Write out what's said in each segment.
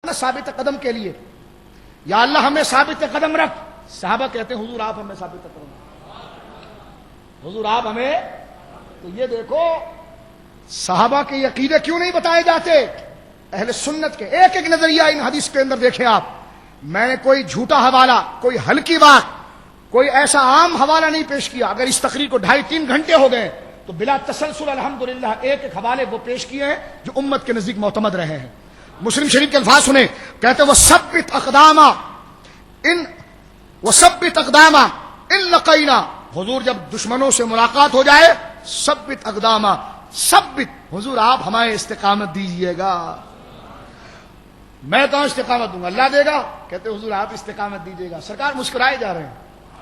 ثابت قدم کے لیے، یا اللہ ہمیں ثابت قدم رکھ۔ صحابہ کہتے ہیں حضور آپ ہمیں ثابت قدم رکھ، حضور آپ ہمیں۔ تو یہ دیکھو صحابہ کے عقیدے کیوں نہیں بتائے جاتے، اہل سنت کے ایک ایک نظریہ ان حدیث کے اندر دیکھیں آپ۔ میں نے کوئی جھوٹا حوالہ، کوئی ہلکی بات، کوئی ایسا عام حوالہ نہیں پیش کیا۔ اگر اس تقریر کو 2.5-3 گھنٹے ہو گئے تو بلا تسلسل الحمدللہ ایک ایک حوالے وہ پیش کیے ہیں جو امت کے نزدیک معتمد رہے ہیں۔ مسلم شریف کے الفاظ سنیں، کہتے وہ ثبت اقداما ان لقینا، حضور جب دشمنوں سے ملاقات ہو جائے ثبت اقداما، ثبت حضور آپ ہمیں استقامت دیجئے گا۔ میں کہاں استقامت دوں گا، اللہ دے گا؟ کہتے حضور آپ استقامت دیجئے گا۔ سرکار مسکرائے جا رہے ہیں،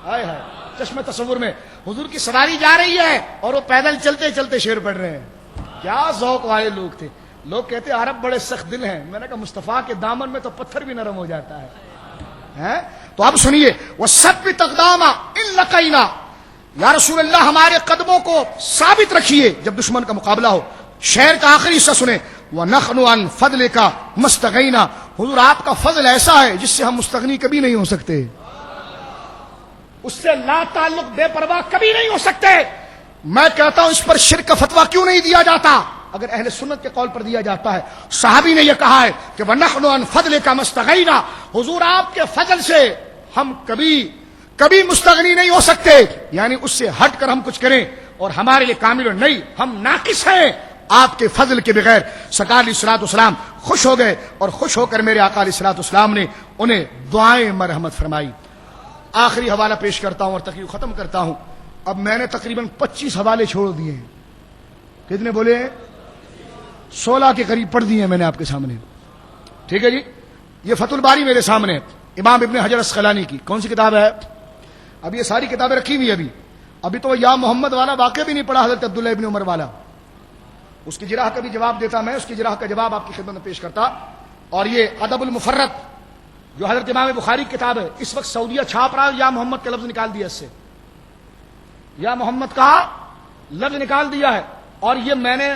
ہائے ہائے، چشم تصور میں حضور کی سواری جا رہی ہے اور وہ پیدل چلتے چلتے شعر پڑھ رہے ہیں۔ کیا ذوق والے لوگ تھے۔ لوگ کہتے عرب بڑے سخت دل ہیں، میں نے کہا مصطفیٰ کے دامن میں تو پتھر بھی نرم ہو جاتا ہے۔ تو اب سنیے، وَثَبِّتْ أَقْدَامَنَا إِن لَقَيْنَا، یا رسول اللہ ہمارے قدموں کو ثابت رکھیے جب دشمن کا مقابلہ ہو۔ شعر کا آخری حصہ سنیں، وَنَحْنُ عَنْ فَضْلِكَ مَا اسْتَغَيْنَا، حضور آپ کا فضل ایسا ہے جس سے ہم مستغنی کبھی نہیں ہو سکتے، اس سے لا تعلق بے پرواہ کبھی نہیں ہو سکتے۔ میں کہتا ہوں اس پر شرک کا فتویٰ کیوں نہیں دیا جاتا اگر اہل سنت کے قول پر دیا جاتا ہے؟ صحابی نے یہ کہا ہے کہ وَنَحْنُ عَنْ فَضْلِكَ مَا اسْتَغَيْنَا، حضور آپ کے فضل سے ہم کبھی مستغنی نہیں ہو سکتے، یعنی اس سے ہٹ کر ہم کچھ کریں اور ہمارے لیے کامل نہیں، ہم ناقص ہیں آپ کے فضل کے بغیر۔ سرکار علیہ الصلوۃ والسلام خوش ہو گئے اور خوش ہو کر میرے آقا علیہ الصلوۃ والسلام نے انہیں دعائیں مرحمت فرمائی۔ آخری حوالہ پیش کرتا ہوں اور تقریر ختم کرتا ہوں۔ اب میں نے تقریباً 25 حوالے چھوڑ دیے ہیں، کتنے بولے ہیں؟ 16 کے قریب پڑھ دیے ہیں میں نے آپ کے سامنے، ٹھیک ہے جی۔ یہ فتح الباری میرے سامنے امام ابن حجر اسقلانی کی کون سی کتاب ہے؟ اب یہ ساری کتابیں رکھی ہوئی ابھی تو یا محمد والا واقعہ بھی نہیں پڑھا حضرت عبداللہ ابن عمر والا، اس کی جراح کا بھی جواب دیتا میں، اس کی جراح کا جواب آپ کی خدمت میں پیش کرتا۔ اور یہ ادب المفرد جو حضرت امام بخاری کی کتاب ہے، اس وقت سعودیہ چھاپ رہا ہے، یا محمد کا لفظ نکال دیا، اس سے یا محمد کا لفظ نکال دیا ہے۔ اور یہ میں نے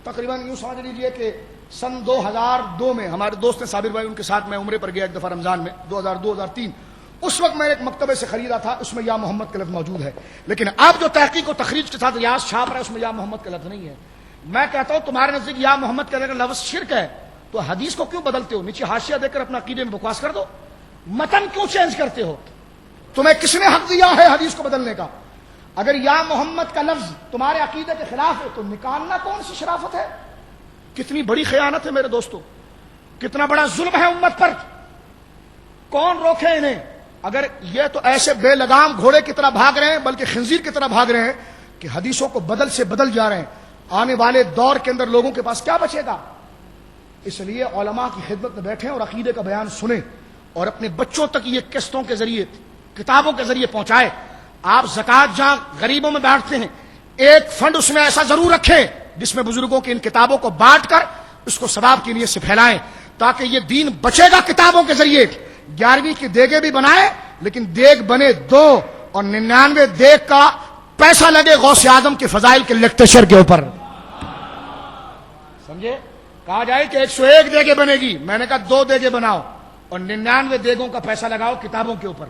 تقریباً یوں سمجھ لیجیے کہ سن 2002 میں ہمارے دوست ہیں صابر بھائی، ان کے ساتھ میں عمرے پر گیا ایک دفعہ رمضان میں 2002-2003، اس وقت میں نے ایک مکتبے سے خریدا تھا، اس میں یا محمد کا لفظ موجود ہے، لیکن اب جو تحقیق و تخریج کے ساتھ ریاض چھاپ رہا ہے اس میں یا محمد کا لفظ نہیں ہے۔ میں کہتا ہوں تمہارے نزدیک یا محمد کا لفظ شرک ہے تو حدیث کو کیوں بدلتے ہو؟ نیچے حاشیہ دے کر اپنا عقیدے میں بکواس کر دو، متن کیوں چینج کرتے ہو؟ تمہیں کس نے حق دیا ہے حدیث کو بدلنے کا؟ اگر یا محمد کا لفظ تمہارے عقیدے کے خلاف ہے تو نکالنا کون سی شرافت ہے؟ کتنی بڑی خیانت ہے میرے دوستو، کتنا بڑا ظلم ہے امت پر، کون روکے انہیں؟ اگر یہ تو ایسے بے لگام گھوڑے کی طرح بھاگ رہے ہیں، بلکہ خنزیر کی طرح بھاگ رہے ہیں کہ حدیثوں کو بدل سے بدل جا رہے ہیں، آنے والے دور کے اندر لوگوں کے پاس کیا بچے گا؟ اس لیے علماء کی خدمت میں بیٹھیں اور عقیدے کا بیان سنیں اور اپنے بچوں تک یہ قسطوں کے ذریعے، کتابوں کے ذریعے پہنچائے۔ آپ زکوٰۃ جہاں غریبوں میں بانٹتے ہیں، ایک فنڈ اس میں ایسا ضرور رکھیں جس میں بزرگوں کی ان کتابوں کو بانٹ کر اس کو ثواب کی نیت سے پھیلائیں، تاکہ یہ دین بچے گا کتابوں کے ذریعے۔ 11ویں کی دیگیں بھی بنائے لیکن دیگ بنے 2 اور 99 دیگ کا پیسہ لگے غوث اعظم کے فضائل کے لیکچر کے اوپر، سمجھے؟ کہا جائے کہ 101 دیگیں بنے گی، میں نے کہا 2 دیگیں بناؤ اور 99 دیگوں کا پیسہ لگاؤ کتابوں کے اوپر۔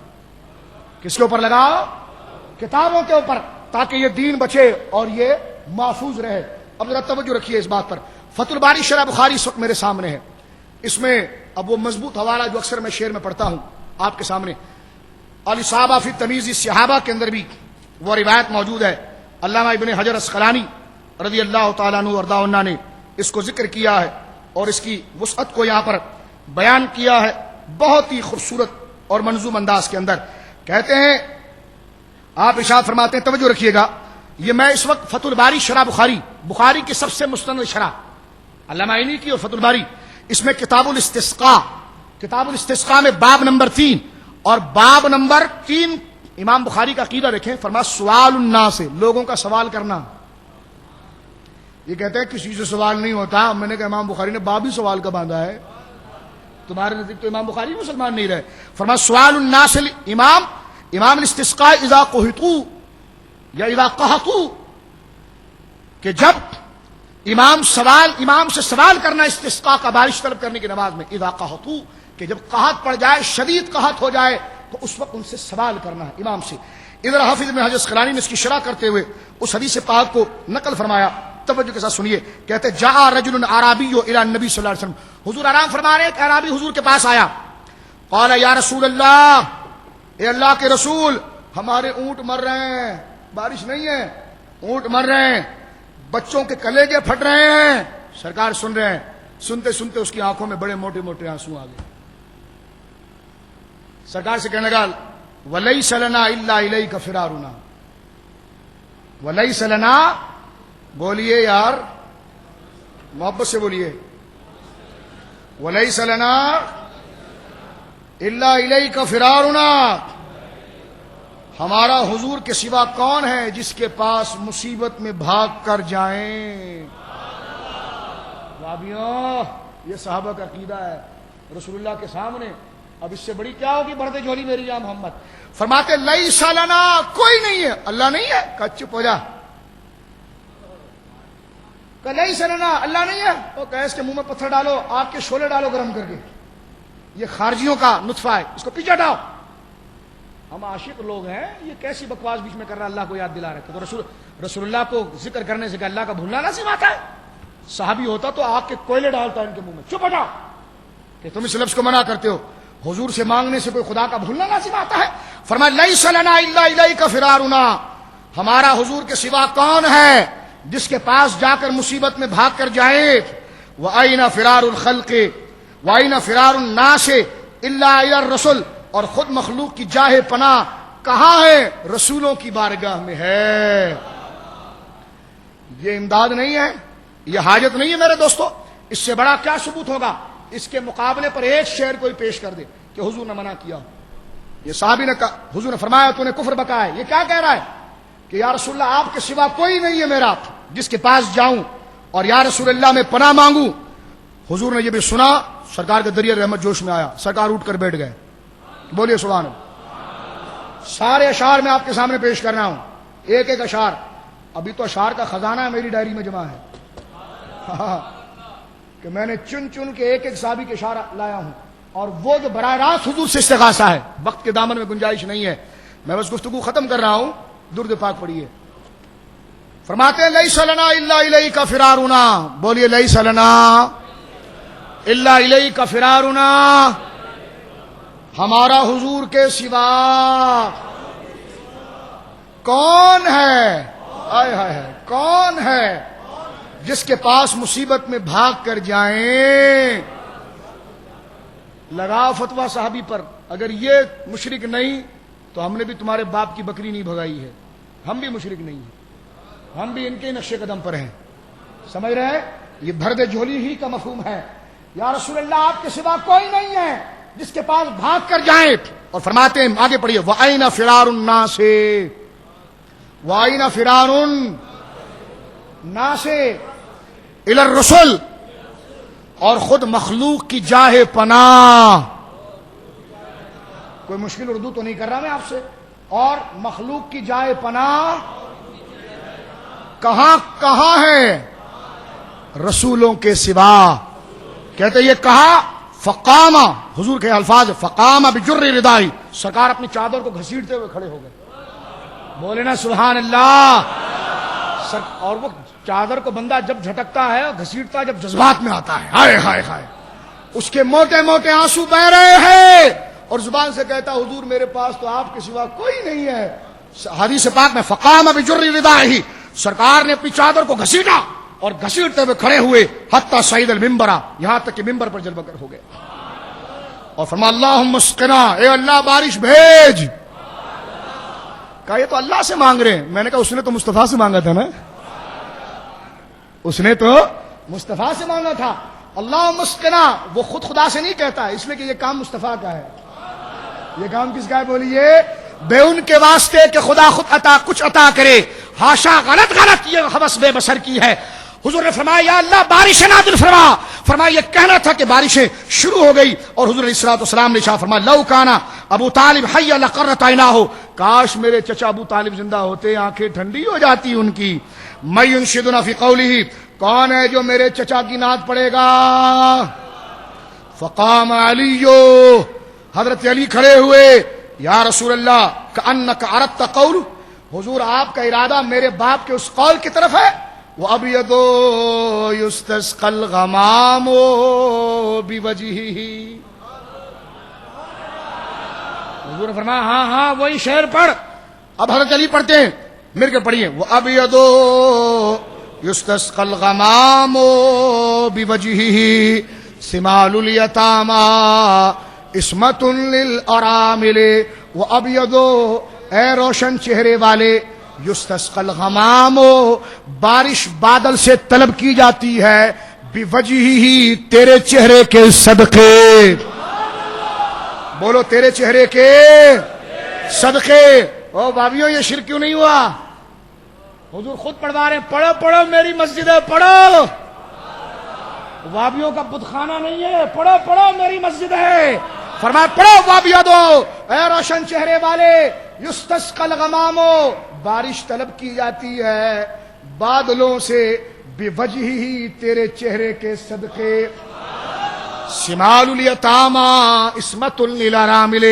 کس کے اوپر لگاؤ؟ کتابوں کے اوپر، تاکہ یہ دین بچے اور یہ محفوظ رہے۔ اب ذرا توجہ رکھیے اس بات پر۔ فتح الباری شرح بخاری اس وقت میرے سامنے ہے، اس میں اب وہ مضبوط حوالہ جو اکثر میں شعر میں پڑھتا ہوں آپ کے سامنے، الاصابہ فی تمییز الصحابہ کے اندر بھی وہ روایت موجود ہے۔ علامہ ابن حجر اسقلانی رضی اللہ تعالیٰ عنہ وارضاہ عنہ نے اس کو ذکر کیا ہے اور اس کی وسعت کو یہاں پر بیان کیا ہے بہت ہی خوبصورت اور منظوم انداز کے اندر۔ کہتے ہیں، آپ ارشاد فرماتے ہیں، توجہ رکھیے گا، یہ میں اس وقت فتح الباری شرح بخاری کی سب سے مستند شرح علامہ عینی کی اور فتح الباری، اس میں کتاب الاستسقاء میں باب نمبر 3 اور باب نمبر 3 امام بخاری کا عقیدہ دیکھیں، فرمایا سوال الناس سے، لوگوں کا سوال کرنا۔ یہ کہتے ہیں کسی سے سوال نہیں ہوتا، میں نے کہا امام بخاری نے باب ہی سوال کا باندھا ہے، تمہارے نزدیک تو امام بخاری مسلمان نہیں رہے۔ فرمایا سوال الناس امام الاستسقاء اذا قحطوا یا اذا قحطوا، کہ جب امام سے سوال کرنا استسقاء کا، بارش طلب کرنے کی نماز میں، اذا قحطوا، کہ جب قحط پڑ جائے، شدید قحط ہو جائے تو اس وقت ان سے سوال کرنا ہے امام سے۔ ادھر حافظ ابن حجر اسقلانی نے اس کی شرح کرتے ہوئے اس حدیث پاک کو نقل فرمایا، توجہ کے ساتھ سنیے، کہتے جاء رجل اعرابی الی النبی صلی اللہ علیہ وسلم، حضور آرام فرما رہے ہیں کہ اعرابی حضور کے پاس آیا، قال یا رسول اللہ، اے اللہ کے رسول، ہمارے اونٹ مر رہے ہیں، بارش نہیں ہے، اونٹ مر رہے ہیں، بچوں کے کلیجے پھٹ رہے ہیں۔ سرکار سن رہے ہیں، سنتے سنتے اس کی آنکھوں میں بڑے موٹے موٹے آنسو آ گئے۔ سرکار سے کہنے لگا وَلَيْسَ لَنَا إِلَّا إِلَيْكَ فِرَارُنَا، وَلَيْسَ لَنَا، بولیے یار، محبت سے بولیے، وَلَيْسَ لَنَا إِلَّا إِلَيْكَ فِرَارُنَا، ہمارا حضور کے سوا کون ہے جس کے پاس مصیبت میں بھاگ کر جائیں۔ بھائیوں، یہ صحابہ کا عقیدہ ہے، رسول اللہ کے سامنے اب اس سے بڑی کیا ہوگی بردے جھولی میری یا محمد۔ فرماتے لیس لنا، کوئی نہیں ہے، اللہ نہیں ہے، کہ چپ ہو جا، کہ لیس لنا، اللہ نہیں ہے، وہ کہ اس کے منہ میں پتھر ڈالو، آگ کے شعلے ڈالو گرم کر کے، یہ خارجیوں کا نطفہ ہے، اس کو پیچھے ہٹاؤ۔ ہم عاشق لوگ ہیں، یہ کیسی بکواس بیچ میں کر رہا ہے، اللہ کو یاد دلا رکھے۔ تو رسول اللہ کو ذکر کرنے سے کہ اللہ کا بھولنا لازم آتا ہے؟ صحابی ہوتا تو آگ کے کوئلے ڈالتا ہے ان کے منہ میں، چپ ہٹاؤ، کہ تم اس لفظ کو منع کرتے ہو، حضور سے مانگنے سے کوئی خدا کا بھولنا لازم آتا ہے؟ فرمایا لیس لنا الا الیک فرارونا، ہمارا حضور کے سوا کون ہے جس کے پاس جا کر مصیبت میں بھاگ کر جائے۔ وَأَيْنَ فِرَارُ الْخَلْقِ وَأَيْنَ فِرَارُ النَّاسِ إِلَّا إِلَى الرَّسُولِ، اور خود مخلوق کی جاہ پناہ کہاں ہے؟ رسولوں کی بارگاہ میں ہے۔ یہ امداد نہیں ہے، یہ حاجت نہیں ہے میرے دوستو، اس سے بڑا کیا ثبوت ہوگا؟ اس کے مقابلے پر ایک شعر کوئی پیش کر دے کہ حضور نے منع کیا۔ یہ صحابی نے کہا، حضور نے فرمایا تو نے کفر بکا ہے۔ یہ کیا کہہ رہا ہے کہ یا رسول اللہ آپ کے سوا کوئی نہیں ہے میرا جس کے پاس جاؤں اور یا رسول اللہ میں پناہ مانگوں۔ حضور نے یہ بھی سنا، سرکار کا دریا رحمت جوش میں آیا، سرکار اٹھ کر بیٹھ گئے۔ بولیے سبحان اللہ۔ سارے اشعار میں آپ کے سامنے پیش کرنا ہوں، ایک ایک اشعار، ابھی تو اشعار کا خزانہ میری ڈائری میں جمع ہے کہ میں نے چن چن کے ایک ایک صحابی کے اشعار لایا ہوں، اور وہ جو براہ راست حضور سے استغاثہ ہے، وقت کے دامن میں گنجائش نہیں ہے، میں بس گفتگو ختم کر رہا ہوں، درود پاک پڑھیے۔ فرماتے ہیں لیس لنا الا الیک فرارنا، بولیے لیس لنا الا الیک فرارنا، ہمارا حضور کے سوا کون ہے، آئے ہائے کون ہے جس کے پاس مصیبت میں بھاگ کر جائیں۔ لگا فتویٰ صحابی پر، اگر یہ مشرک نہیں تو ہم نے بھی تمہارے باپ کی بکری نہیں بھگائی ہے، ہم بھی مشرک نہیں ہیں، ہم بھی ان کے نقش قدم پر ہیں۔ سمجھ رہے ہیں؟ یہ بھردے جھولی ہی کا مفہوم ہے۔ یا رسول اللہ آپ کے سوا کوئی نہیں ہے جس کے پاس بھاگ کر جائیں۔ اور فرماتے ہیں آگے پڑھیے، وَأَيْنَ فِرَارُ النَّاسِ، وَأَيْنَ فِرَارُ النَّاسِ إِلَى الرُّسُلِ، اور خود مخلوق کی جاہ پناہ، کوئی مشکل اردو تو نہیں کر رہا میں آپ سے، اور مخلوق کی جاہ پناہ کہاں کہاں ہے؟ رسولوں کے سوا۔ کہتے یہ کہا فقام، حضور کے الفاظ فقام بجر ردائی، سرکار اپنی چادر کو گھسیٹتے ہوئے کھڑے ہو گئے۔ بولے نا سبحان اللہ۔ اور وہ چادر کو بندہ جب جھٹکتا ہے اور گھسیٹتا ہے جب جذبات میں آتا ہے، ہائے ہائے ہائے، اس کے موٹے موٹے آنسو بہ رہے ہیں، اور زبان سے کہتا حضور میرے پاس تو آپ کے سوا کوئی نہیں ہے۔ حدیث پاک میں فقام بجر ردائی، سرکار نے اپنی چادر کو گھسیٹا اور گھسیٹتے ہوئے کھڑے ہوئے، حتی صعید المنبر، یہاں تک کہ ممبر پر جلوہ گر ہو گئے، اور فرمایا اللہم اسقنا، اے اللہ بارش بھیج۔ کہا یہ تو اللہ سے مانگ رہے ہیں۔ میں نے کہا اس نے تو مصطفیٰ سے مانگا تھا نا، اس نے تو مصطفیٰ سے مانگا تھا۔ اللہم اسقنا وہ خود خدا سے نہیں کہتا، اس لیے کہ یہ کام مصطفیٰ کا ہے۔ یہ کام کس کا ہے بولیے؟ بے ان کے واسطے کہ خدا خود عطا کچھ عطا کرے، ہاشا، غلط غلط یہ حوث بے بسر کی ہے۔ حضور نے فرمایا یا اللہ بارشیں نازل فرما، فرمایا یہ کہنا تھا کہ بارشیں شروع ہو گئی، اور حضور علیہ الصلوۃ والسلام نے فرمایا لو کانا ابو طالب حی لقرت عیناہ، کاش میرے چچا ابو طالب زندہ ہوتے، آنکھیں ٹھنڈی ہو جاتی ان کی۔ من ینشدنا فی قولہ، کون ہے جو میرے چچا کی نعت پڑھے گا؟ فقام علی، حضرت علی کھڑے ہوئے، یا رسول اللہ کأنک عرضت قول، حضور آپ کا ارادہ میرے باپ کے اس قول کی طرف ہے، وَأَبْيَضُ يُسْتَسْقَى الْغَمَامُ بِوَجْهِهِ، حضور نے فرمایا ہاں ہاں وہی شعر پڑھ. اب حضرت علی پڑھتے ہیں، مل کے پڑھیے، وَأَبْيَضُ يُسْتَسْقَى الْغَمَامُ بِوَجْهِهِ سِمَالُ الْيَتَامَى عِصْمَةٌ لِلْأَرَامِلِ. وَأَبْيَضُ، اے روشن چہرے والے، یستسقى الغمام، بارش بادل سے طلب کی جاتی ہے، بوجہہ، تیرے چہرے کے صدقے. بولو تیرے چہرے کے صدقے. او بھائیوں یہ شرک کیوں نہیں ہوا؟ حضور خود پڑھوا رہے ہیں، پڑھو پڑھو میری مسجد ہے، پڑھو. وابیوں کا بت خانہ نہیں ہے، پڑھو پڑھو میری مسجد ہے. فرمایا پڑھو وابیدو، اے روشن چہرے والے، یستسقى الغمام، بارش طلب کی جاتی ہے بادلوں سے، بوجہہ، تیرے چہرے کے صدقے. شمال الیتاما عصمۃ للارامل،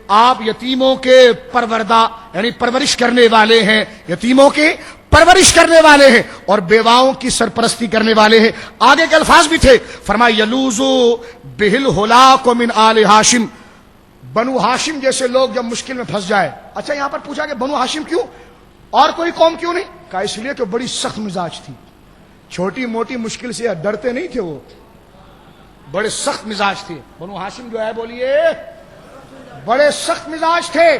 آپ یتیموں کے پروردہ یعنی پرورش کرنے والے ہیں، یتیموں کے پرورش کرنے والے ہیں اور بیواؤں کی سرپرستی کرنے والے ہیں. آگے کے الفاظ بھی تھے، فرمایا یلوزو بہل ہلاک من آل ہاشم، بنو ہاشم جیسے لوگ جب مشکل میں پھنس جائے. اچھا یہاں پر پوچھا کہ بنو ہاشم کیوں اور کوئی قوم کیوں نہیں؟ کہا اس لیے کہ بڑی سخت مزاج تھی، چھوٹی موٹی مشکل سے ڈرتے نہیں تھے، وہ بڑے سخت مزاج تھے. بنو ہاشم جو ہے بولیے بڑے سخت مزاج تھے،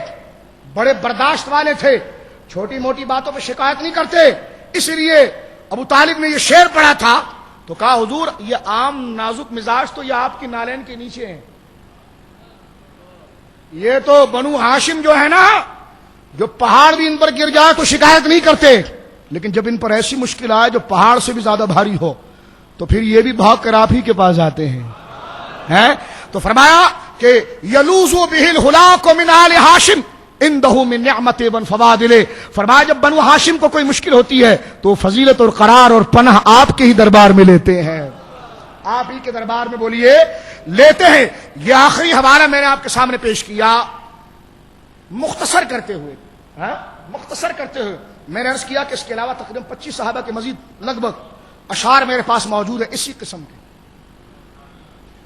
بڑے برداشت والے تھے، چھوٹی موٹی باتوں پہ شکایت نہیں کرتے. اس لیے ابو طالب نے یہ شعر پڑھا تھا تو کہا حضور یہ عام نازک مزاج تو یہ آپ کی نالین کے نیچے ہیں، یہ تو بنو ہاشم جو ہے نا، جو پہاڑ بھی ان پر گر جائے تو شکایت نہیں کرتے، لیکن جب ان پر ایسی مشکل آئے جو پہاڑ سے بھی زیادہ بھاری ہو تو پھر یہ بھی بھاگ کر آپ ہی کے پاس جاتے ہیں. تو فرمایا کہ یلوزو بہ الہلاک من آل ہاشم عنده من نعمت و فضائل. فرمایا جب بنو ہاشم کو کوئی مشکل ہوتی ہے تو فضیلت اور قرار اور پناہ آپ کے ہی دربار میں لیتے ہیں، آپ ہی کے دربار میں بولیے لیتے ہیں. یہ آخری حوالہ میں نے آپ کے سامنے پیش کیا مختصر کرتے ہوئے، مختصر کرتے ہوئے. میں نے عرض کیا کہ اس کے علاوہ تقریباً 25 صحابہ کے مزید لگ بھگ اشعار میرے پاس موجود ہے اسی قسم کے.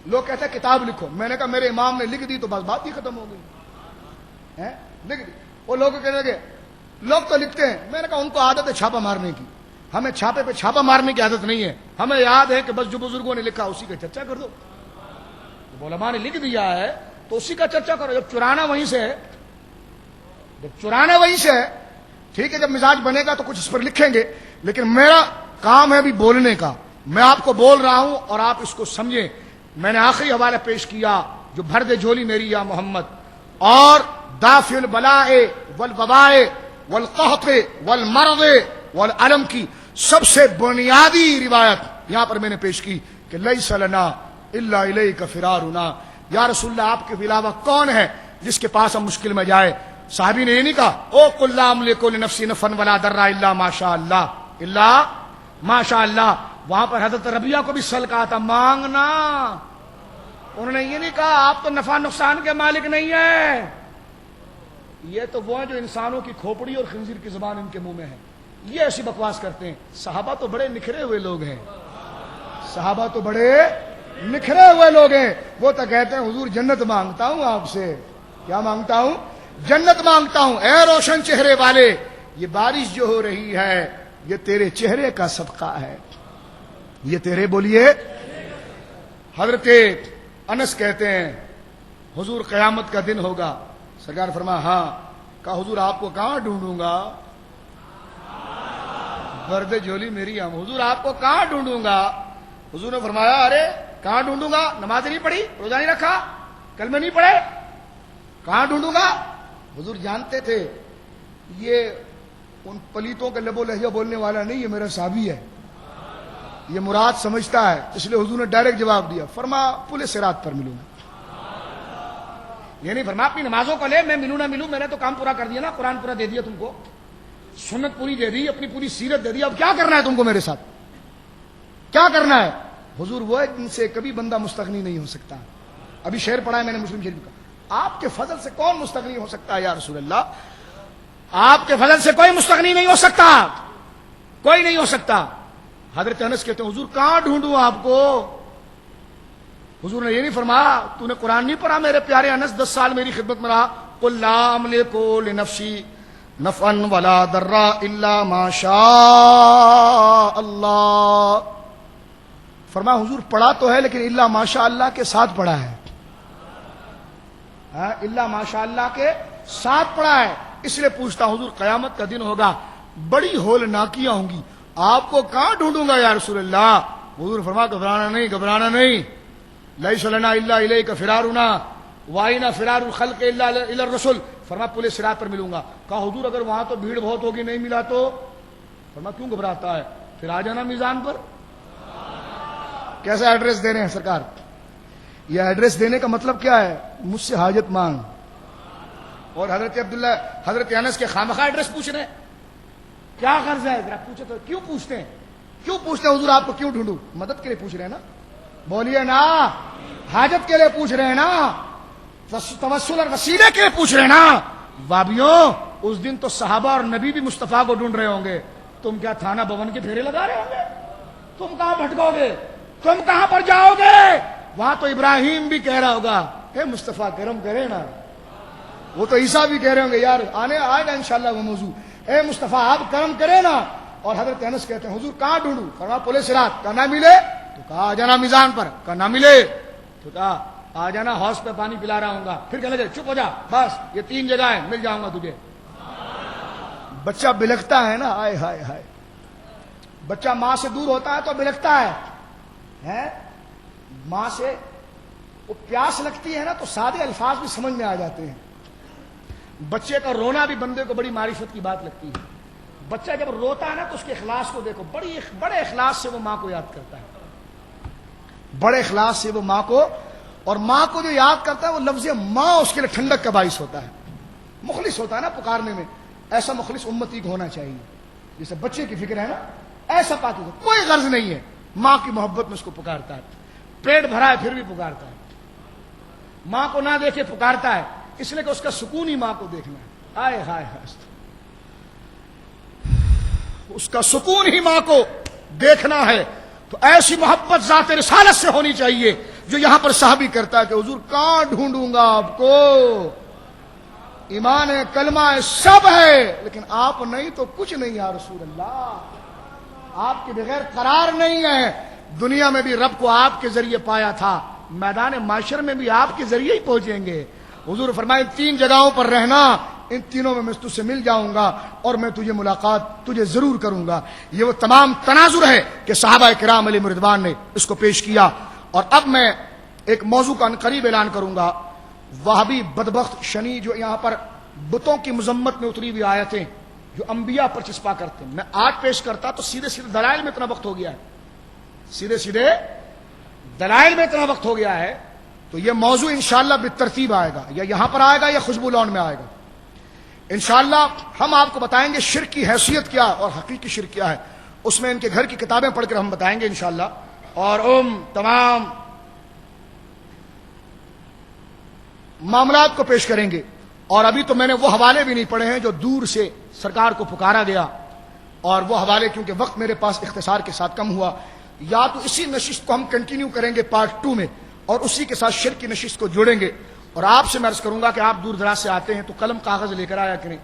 لوگ کہتے ہیں کتاب لکھو، میں نے کہا میرے امام نے لکھ دی تو بس بات ہی ختم ہو گئی، لکھ دی. وہ لوگ کہنے لگے لوگ تو لکھتے ہیں، میں نے کہا ان کو عادت ہے چھاپا مارنے کی، ہمیں چھاپے پہ چھاپا مارنے کی عادت نہیں ہے. ہمیں یاد ہے کہ بس جو بزرگوں نے لکھا اسی کا چرچا کر دو، جب علماء نے لکھ دیا ہے تو اسی کا چرچا کرو. جب چرانا وہیں سے ہے، جب چرانا وہیں سے ہے ٹھیک ہے، جب مزاج بنے گا تو کچھ اس پر لکھیں گے، لیکن میرا کام ہے بھی بولنے کا. میں آپ کو بول رہا ہوں اور آپ اس کو سمجھیں. میں نے آخری حوالہ پیش کیا جو بھر دے جھولی میری یا محمد، اور دافع البلاء والوباء والقحط والمرض والعلم کی سب سے بنیادی روایت یہاں پر میں نے پیش کی کہ لیس لنا الا الیک فرارنا، یا رسول اللہ آپ کے علاوہ کون ہے جس کے پاس ہم مشکل میں جائے. صحابی نے یہ نہیں کہا او قل لا املک لنفسی نفعا ولا ضرا الا ما شاء اللہ، الا ما شاء اللہ. وہاں پر حضرت ربیہ کو بھی سل کہا تھا مانگنا، انہوں نے یہ نہیں کہا آپ تو نفع نقصان کے مالک نہیں ہیں. یہ تو وہ ہیں جو انسانوں کی کھوپڑی اور خنزیر کی زبان ان کے منہ میں ہے، یہ ایسی بکواس کرتے ہیں. صحابہ تو بڑے نکھرے ہوئے لوگ ہیں، صحابہ تو بڑے نکھرے ہوئے لوگ ہیں. وہ تو کہتے ہیں حضور جنت مانگتا ہوں آپ سے. کیا مانگتا ہوں؟ جنت مانگتا ہوں. اے روشن چہرے والے، یہ بارش جو ہو رہی ہے یہ تیرے چہرے کا صدقہ ہے، یہ تیرے بولیے. حضرت انس کہتے ہیں حضور قیامت کا دن ہوگا. سرکار فرمایا ہاں. کہا حضور آپ کو کہاں ڈھونڈوں گا؟ برد جھولی میری ہم، حضور آپ کو کہاں ڈھونڈوں گا؟ حضور نے فرمایا ارے کہاں ڈھونڈوں گا؟ نماز نہیں پڑھی، روزہ نہیں رکھا، کلمہ نہیں پڑھے، کہاں ڈھونڈوں گا؟ حضور جانتے تھے یہ ان پلیتوں کا لب و لہجہ بولنے والا نہیں، یہ میرا صحابی ہے، یہ مراد سمجھتا ہے. اس لیے حضور نے ڈائریکٹ جواب دیا، فرما پل صراط پر ملوں گا. یہ نہیں فرما اپنی نمازوں کو لے، میں ملوں نہ ملوں، میں نے تو کام پورا کر دیا نا، قرآن پورا دے دیا تم کو، سنت پوری دے دی، اپنی پوری سیرت دے دی، اب کیا کرنا ہے تم کو میرے ساتھ؟ کیا کرنا ہے؟ حضور وہ ہے جن سے کبھی بندہ مستغنی نہیں ہو سکتا. ابھی شعر پڑھا ہے میں نے مسلم شریف کا, آپ کے فضل سے کون مستغنی ہو سکتا ہے یا رسول اللہ؟ آپ کے فضل سے کوئی مستغنی نہیں ہو سکتا, کوئی نہیں ہو سکتا. حضرت انس کہتے ہیں حضور کہاں ڈھونڈوں آپ کو؟ حضور نے یہ نہیں فرمایا تو نے قرآن نہیں پڑھا میرے پیارے انس 10 سال میری خدمت میں رہا, قل لا املک لنفسی نفعا ولا ضرا الا ما شاء اللہ. فرمایا حضور پڑھا تو ہے لیکن الا ماشاء اللہ کے ساتھ پڑھا ہے, الا ماشاء اللہ کے ساتھ پڑھا ہے. اس لیے پوچھتا ہوں حضور قیامت کا دن ہوگا, بڑی ہول ناکیاں ہوں گی, آپ کو کہاں ڈھونڈوں گا یا رسول اللہ؟ حضور فرمایا گھبرانا نہیں, گھبرانا نہیں. لیس لنا الا الیک فرارنا واینا فرار الخلق الا الی الرسل. فرمایا پورے صراط پر ملوں گا. کہا حضور اگر وہاں تو بھیڑ بہت ہوگی, نہیں ملا تو؟ فرمایا کیوں گھبراتا ہے, پھر آ جانا میزان پر. کیسا ایڈریس دے رہے ہیں سرکار؟ یہ ایڈریس دینے کا مطلب کیا ہے؟ مجھ سے حاجت مانگ. اور حضرت عبداللہ حضرت انس کے خامخواہ ایڈریس پوچھ رہے ہیں, کیا غرض ہے ذرا پوچھے تو. کیوں پوچھتے ہیں, کیوں پوچھتے ہیں حضور آپ کو کیوں ڈھونڈوں؟ مدد کے لیے پوچھ رہے ہیں نا, بولیے نا, حاجت کے لیے پوچھ رہے ہیں نا, توسل اور وسیلے کے لیے پوچھ رہے ہیں نا. بابیوں اس دن تو صحابہ اور نبی بھی مصطفیٰ کو ڈھونڈ رہے ہوں گے, تم کیا تھانہ بھون کے پھیرے لگا رہے ہوں گے؟ تم کہاں بھٹکو گے, تم کہاں پر جاؤ گے؟ وہاں تو ابراہیم بھی کہہ رہا ہوگا اے مصطفیٰ کرم کرے نا. وہ تو عیسیٰ بھی کہہ رہے ہوں گے یار آنے آئے گا انشاءاللہ وہ موضوع, اے مصطفیٰ آپ کرم کرے نا. اور حضرت انس کہتے ہیں حضور کہاں ڈھونڈوں؟ فرمایا پورے صراط. کہا نہ ملے تو کہا آ جانا میزان پر. کہا نہ ملے تو کہا آ جانا حوض پہ پانی پلا رہا ہوں گا. پھر کہنے لگے چپ ہو جا, بس یہ 3 جگہ ہے, مل جاؤں گا تجھے. بچہ بلکتا ہے نا, ہائے ہائے ہائے, بچہ ماں سے دور ہوتا ہے تو بلکتا ہے. ماں سے وہ پیاس لگتی ہے نا تو سادے الفاظ بھی سمجھ میں آ جاتے ہیں. بچے کا رونا بھی بندے کو بڑی معرفت کی بات لگتی ہے. بچہ جب روتا ہے نا تو اس کے اخلاص کو دیکھو, بڑے اخلاص سے وہ ماں کو یاد کرتا ہے, بڑے اخلاص سے وہ ماں کو, اور ماں کو جو یاد کرتا ہے وہ لفظ ماں اس کے لیے ٹھنڈک کا باعث ہوتا ہے. مخلص ہوتا ہے نا پکارنے میں, ایسا مخلص امتی کو ہونا چاہیے. جیسے بچے کی فکر ہے نا, ایسا پاکی کو کوئی غرض نہیں ہے, ماں کی محبت میں اس کو پکارتا ہے. پیٹ بھرا ہے پھر بھی پکارتا ہے, ماں کو نہ دیکھے پکارتا ہے, اس لیے کہ اس کا سکون ہی ماں کو دیکھنا ہے. آئے ہائے ہائے, اس کا سکون ہی ماں کو دیکھنا ہے. تو ایسی محبت ذات رسالت سے ہونی چاہیے جو یہاں پر صحابی کرتا ہے کہ حضور کہاں ڈھونڈوں گا آپ کو؟ ایمان ہے, کلمہ ہے, سب ہے, لیکن آپ نہیں تو کچھ نہیں یا رسول اللہ. آپ کے بغیر قرار نہیں ہے. دنیا میں بھی رب کو آپ کے ذریعے پایا تھا, میدان معاشر میں بھی آپ کے ذریعے ہی پہنچیں گے. حضور فرمائے 3 جگہوں پر رہنا, ان تینوں میں تجھ سے مل جاؤں گا اور میں تجھے ملاقات تجھے ضرور کروں گا. یہ وہ تمام تناظر ہے کہ صحابہ کرام علیہ رضوان نے اس کو پیش کیا. اور اب میں ایک موضوع کا عنقریب اعلان کروں گا. وہابی بدبخت شنی جو یہاں پر بتوں کی مذمت میں اتری ہوئی آیتیں جو انبیاء پر چسپا کرتے ہیں, میں آج پیش کرتا تو سیدھے سیدھے دلائل میں اتنا وقت ہو گیا ہے, سیدھے سیدھے دلائل میں اتنا وقت ہو گیا ہے. تو یہ موضوع انشاءاللہ بالترتیب آئے گا, یا یہاں پر آئے گا یا خوشبو لان میں آئے گا. انشاءاللہ ہم آپ کو بتائیں گے شرک کی حیثیت کیا اور حقیقی شرک کیا ہے. اس میں ان کے گھر کی کتابیں پڑھ کر ہم بتائیں گے انشاءاللہ, اور تمام معاملات کو پیش کریں گے. اور ابھی تو میں نے وہ حوالے بھی نہیں پڑھے ہیں جو دور سے سرکار کو پکارا گیا, اور وہ حوالے کیونکہ وقت میرے پاس اختصار کے ساتھ کم ہوا. یا تو اسی نشست کو ہم کنٹینیو کریں گے پارٹ 2 میں, اور اسی کے ساتھ شرک کی نشست کو جوڑیں گے. اور آپ سے میں عرض کروں گا کہ آپ دور دراز سے آتے ہیں تو قلم کاغذ لے کر آیا کریں.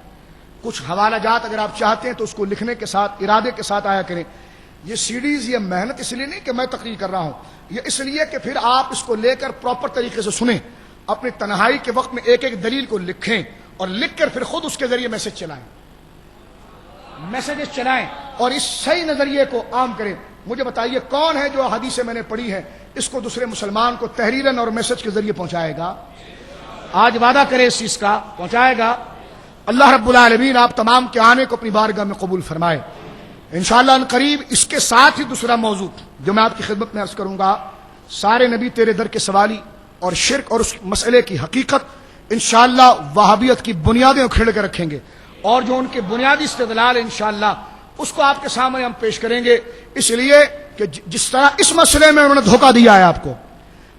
کچھ حوالہ جات اگر آپ چاہتے ہیں تو اس کو لکھنے کے ساتھ ارادے کے ساتھ آیا کریں. یہ سیڈیز یہ محنت اس لیے نہیں کہ میں تقریر کر رہا ہوں, یہ اس لیے کہ پھر آپ اس کو لے کر پراپر طریقے سے سنیں, اپنی تنہائی کے وقت میں ایک ایک دلیل کو لکھیں, اور لکھ کر پھر خود اس کے ذریعے میسج چلائیں, میسیجز چلائیں, اور اس صحیح نظریے کو عام کریں. مجھے بتائیے کون ہے جو حدیثیں میں نے پڑھی ہیں اس کو دوسرے مسلمان کو تحریراً اور میسج کے ذریعے پہنچائے گا؟ آج وعدہ کرے اس چیز کا, پہنچائے گا. اللہ رب العالمین آپ تمام کے آنے کو اپنی بارگاہ میں قبول فرمائے. انشاءاللہ ان قریب اس کے ساتھ ہی دوسرا موضوع جو میں آپ کی خدمت میں عرض کروں گا, سارے نبی تیرے در کے سوالی اور شرک اور اس مسئلے کی حقیقت انشاءاللہ وہابیت کی بنیادیں اکھیڑ کر رکھیں گے, اور جو ان کے بنیادی استدلال انشاءاللہ اس کو آپ کے سامنے ہم پیش کریں گے. اس لیے کہ جس طرح اس مسئلے میں انہوں نے دھوکہ دیا ہے آپ کو،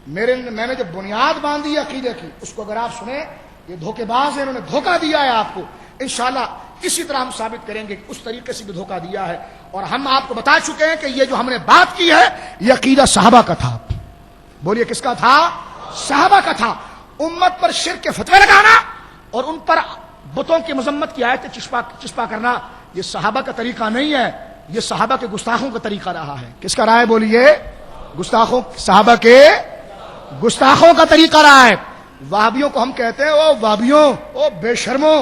میں نے جو بنیاد باندھی عقیدے کی اس کو اگر آپ سنیں، یہ دھوکے باز ہے، انہوں نے دھوکہ دیا ہے آپ کو، انشاءاللہ اسی طرح ہم ثابت کریں گے کہ اس طریقے سے بھی دھوکہ دیا ہے. اور ہم آپ کو بتا چکے ہیں کہ یہ جو ہم نے بات کی ہے یہ عقیدہ صحابہ کا تھا. بولیے کس کا تھا؟ صحابہ کا تھا. امت پر شرک کے فتوے لگانا اور ان پر بتوں کی مذمت کی آیتیں چسپا کرنا یہ صحابہ کا طریقہ نہیں ہے، یہ صحابہ کے گستاخوں کا طریقہ رہا ہے. کس کا رہا ہے؟ بولیے. گستاخوں، صحابہ کے گستاخوں کا طریقہ رہا ہے. وہابیوں کو ہم کہتے ہیں او وہابیوں، او بے شرمو،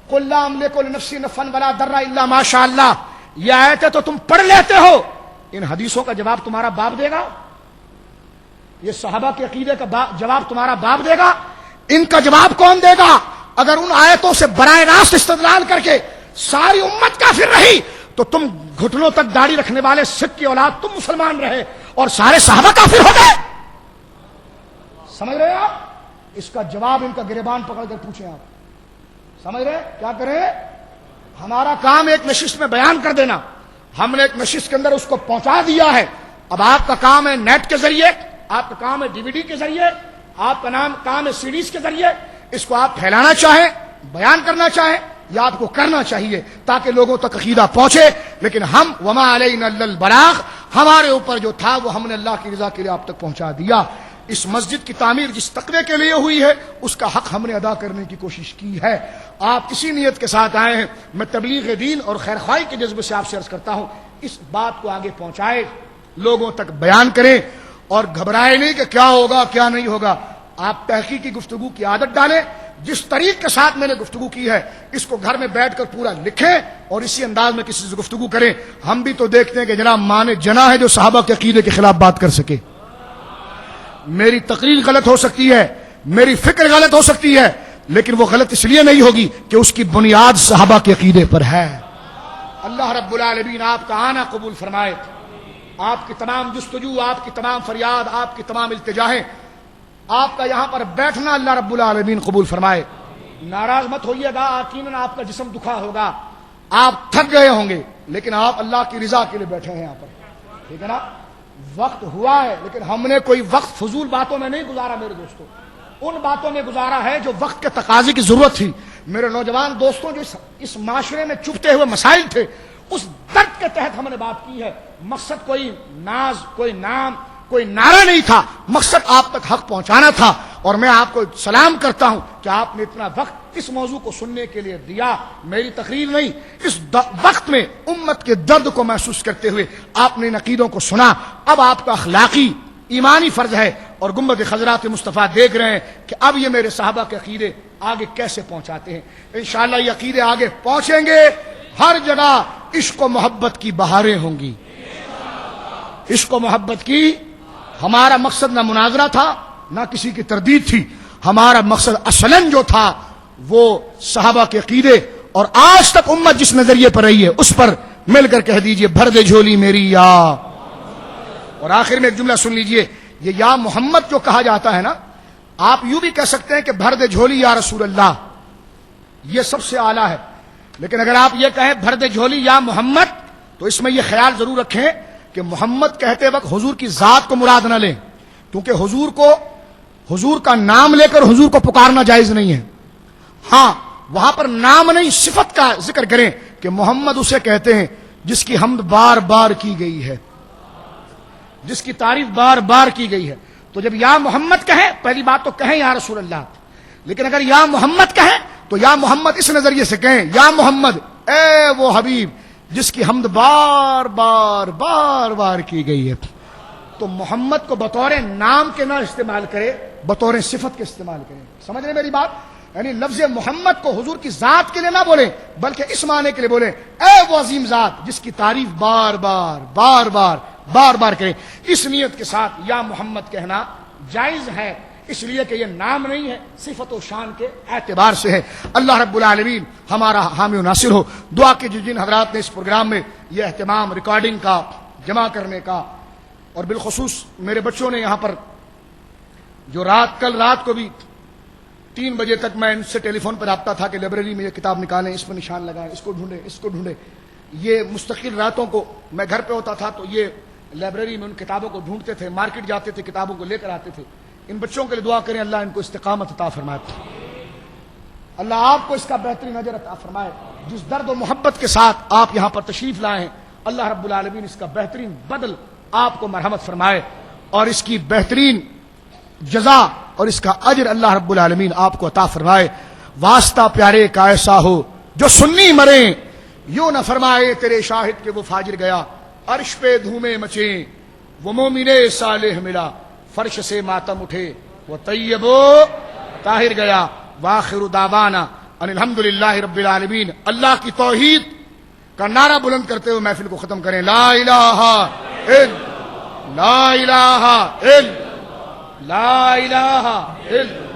قل لا املک لنفسی نفعا ولا ضرا الا ما شاء اللہ. یہ آیتیں تو تم پڑھ لیتے ہو، ان حدیثوں کا جواب تمہارا باپ دے گا؟ یہ صحابہ کے عقیدے کا جواب تمہارا باپ دے گا؟ ان کا جواب کون دے گا؟ اگر ان آیتوں سے براہ راست استدلال کر کے ساری امت کافر رہی تو تم گھٹنوں تک داڑھی رکھنے والے سکھ کی اولاد تم مسلمان رہے اور سارے صحابہ کافر ہو گئے. سمجھ رہے آپ؟ اس کا جواب ان کا گریبان پکڑ کر پوچھیں آپ. سمجھ رہے کیا کریں؟ ہمارا کام ایک نشست میں بیان کر دینا، ہم نے ایک نشست کے اندر اس کو پہنچا دیا ہے. اب آپ کا کام ہے نیٹ کے ذریعے، آپ کا کام ہے ڈی وی ڈی کے ذریعے، آپ کا کام ہے سیڈیز کے ذریعے. اس کو آپ پھیلانا چاہیں، بیان کرنا چاہیں، یا آپ کو کرنا چاہیے تاکہ لوگوں تک عقیدہ پہنچے. لیکن ہم وما علینا الا البلاغ، ہمارے اوپر جو تھا وہ ہم نے اللہ کی رضا کے لیے آپ تک پہنچا دیا. اس مسجد کی تعمیر جس تقوی کے لیے ہوئی ہے اس کا حق ہم نے ادا کرنے کی کوشش کی ہے. آپ کسی نیت کے ساتھ آئے ہیں، میں تبلیغ دین اور خیر خواہی کے جذبے سے آپ سے عرض کرتا ہوں اس بات کو آگے پہنچائے، لوگوں تک بیان کریں اور گھبرائے نہیں کہ کیا ہوگا کیا نہیں ہوگا. آپ تحقیقی گفتگو کی عادت ڈالیں. جس طریق کے ساتھ میں نے گفتگو کی ہے اس کو گھر میں بیٹھ کر پورا لکھیں اور اسی انداز میں کسی سے گفتگو کریں. ہم بھی تو دیکھتے ہیں کہ جناب ماں نے جنا ہے جو صحابہ کے عقیدے کے خلاف بات کر سکے. میری تقریر غلط ہو سکتی ہے، میری فکر غلط ہو سکتی ہے، لیکن وہ غلط اس لیے نہیں ہوگی کہ اس کی بنیاد صحابہ کے عقیدے پر ہے. اللہ رب العالمین آپ کا آنا قبول فرمائے. آپ کی تمام جستجو، آپ کی تمام فریاد، آپ کی تمام التجاہیں، آپ کا یہاں پر بیٹھنا اللہ رب العالمین قبول فرمائے. ناراض مت ہوئیے گا، یقیناً آپ کا جسم دکھا ہوگا، آپ تھک گئے ہوں گے، لیکن آپ اللہ کی رضا کے لیے بیٹھے ہیں یہاں پر. ٹھیک ہے نا؟ وقت ہوا ہے لیکن ہم نے کوئی وقت فضول باتوں میں نہیں گزارا میرے دوستوں، ان باتوں میں گزارا ہے جو وقت کے تقاضے کی ضرورت تھی. میرے نوجوان دوستوں، جو اس معاشرے میں چپتے ہوئے مسائل تھے اس درد کے تحت ہم نے بات کی ہے. مقصد کوئی ناز، کوئی نام، کوئی نعرہ نہیں تھا، مقصد آپ تک حق پہنچانا تھا. اور میں آپ کو سلام کرتا ہوں کہ آپ نے اتنا وقت اس موضوع کو سننے کے لیے دیا. میری تقریر نہیں، اس وقت میں امت کے درد کو محسوس کرتے ہوئے آپ نے ان عقیدوں کو سنا. اب آپ کا اخلاقی ایمانی فرض ہے اور گنبد خضرات مصطفیٰ دیکھ رہے ہیں کہ اب یہ میرے صحابہ کے عقیدے آگے کیسے پہنچاتے ہیں. انشاءاللہ یہ عقیدے آگے پہنچیں گے. ہر جگہ عشق و محبت کی بہاریں ہوں گی. عشق و محبت کی، ہمارا مقصد نہ مناظرہ تھا نہ کسی کی تردید تھی. ہمارا مقصد اصلاً جو تھا وہ صحابہ کے عقیدے، اور آج تک امت جس نظریے پر رہی ہے اس پر مل کر کہہ دیجئے بھر دے جھولی میری یا. اور آخر میں ایک جملہ سن لیجئے، یہ یا محمد جو کہا جاتا ہے نا، آپ یوں بھی کہہ سکتے ہیں کہ بھر دے جھولی یا رسول اللہ، یہ سب سے اعلیٰ ہے. لیکن اگر آپ یہ کہیں بھر دے جھولی یا محمد تو اس میں یہ خیال ضرور رکھیں کہ محمد کہتے وقت حضور کی ذات کو مراد نہ لیں، کیونکہ حضور کا نام لے کر حضور کو پکارنا جائز نہیں ہے. ہاں وہاں پر نام نہیں صفت کا ذکر کریں کہ محمد اسے کہتے ہیں جس کی حمد بار بار کی گئی ہے، جس کی تعریف بار بار کی گئی ہے. تو جب یا محمد کہیں پہلی بات تو کہیں یا رسول اللہ، لیکن اگر یا محمد کہیں تو یا محمد اس نظریے سے کہیں یا محمد اے وہ حبیب جس کی حمد بار بار بار بار کی گئی ہے. تو محمد کو بطور نام کے نہ استعمال کرے، بطور صفت کے استعمال کریں. سمجھ رہے میری بات؟ یعنی لفظ محمد کو حضور کی ذات کے لیے نہ بولیں بلکہ اس معنی کے لیے بولیں اے وہ عظیم ذات جس کی تعریف بار بار بار بار بار بار کریں. اس نیت کے ساتھ یا محمد کہنا جائز ہے، اس لیے کہ یہ نام نہیں ہے، صفت و شان کے اعتبار سے ہے. اللہ رب العالمین ہمارا حامی و ناصر ہو. دعا کے جن حضرات نے اس پروگرام میں یہ اہتمام ریکارڈنگ کا، جمع کرنے کا، اور بالخصوص میرے بچوں نے یہاں پر جو کل رات کو بھی 3 بجے تک میں ان سے ٹیلی فون پر رابطہ تھا کہ لائبریری میں یہ کتاب نکالیں، اس پر نشان لگائیں، اس کو ڈھونڈیں، اس کو ڈھونڈیں. یہ مستقل راتوں کو میں گھر پہ ہوتا تھا تو یہ لائبریری میں ان کتابوں کو ڈھونڈتے تھے, مارکیٹ جاتے تھے, کتابوں کو لے کر آتے تھے. ان بچوں کے لیے دعا کریں اللہ ان کو استقامت عطا فرمائے, اللہ آپ کو اس کا بہترین اجر عطا فرمائے. جس درد و محبت کے ساتھ آپ یہاں پر تشریف لائے ہیں, اللہ رب العالمین اس کا بہترین بدل آپ کو مرحمت فرمائے, اور اس کی بہترین جزا اور اس کا اجر اللہ رب العالمین آپ کو عطا فرمائے. واسطہ پیارے کا ایسا ہو جو سنی مرے, یوں نہ فرمائے تیرے شاہد کے وہ فاجر گیا. عرش پہ دھومے مچیں وہ مومن صالح ملا, فرش سے ماتم اٹھے وہ طیب و طاہر گیا. وآخر دعوانا ان الحمدللہ رب العالمین. اللہ کی توحید کا نعرہ بلند کرتے ہوئے محفل کو ختم کریں. لا الہ الا لا الہ الا لا الہ الا